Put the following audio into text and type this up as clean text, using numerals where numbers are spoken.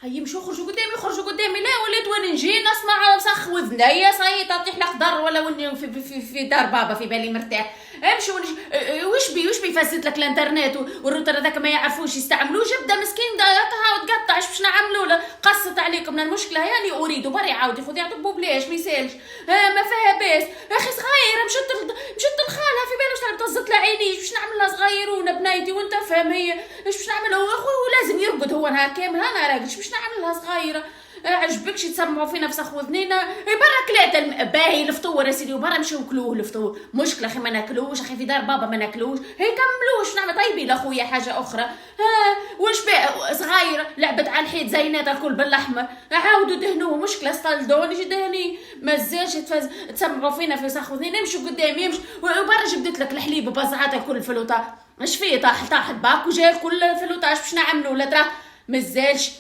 هيا مشو خرجوا قدامي، خرجوا قدامي. لا وليت وين نجي نسمع صخ وذنيا صاي تطيح لك دار ولا وني في دار بابا في بالي مرتاح. امشي وش بي فسد لك الانترنت والروتر هذاك ما يعرفوش يستعملوه. جبده مسكين تعاود قطع باش نعملوا له. قصت عليكم من المشكله يعني اريد بري عاود ياخذ يعطوا بلاش ما يسالش. ما فيها باس يا اخي صغيره مشت لخالها في بالي واش تهزت لها عينيش باش نعمل لها صغيرونه بنايتي وانت فاهم هي ايش باش نعمل. هو اخوه لازم يرقد هو نهار كامل انا راقدش باش نعمل لها صغيره. عجبكش تسمعوا فينا في سخ وذنينا برا كلات باهي الفطور يا سيدي وبرا مشيو كلوه الفطور. مشكله اخي ما ناكلوش اخي في دار بابا ما ناكلوش. هي كملوش نعمل طيبي لاخويا حاجه اخرى. واش بقى صغيره لعبت على الحيط زينات الكل بالاحمر عاودوا دهنوه. مشكله صلدون يجي دهني مازالش تسمعوا فينا في سخ وذنينا. يمشوا قدامي يمشي وبرا جبدت لك الحليب وبزعات الكل فلوطه. اش فيه طاحت باك وجاي الكل فلوطه. اش باش نعملوا لا ترى مازالش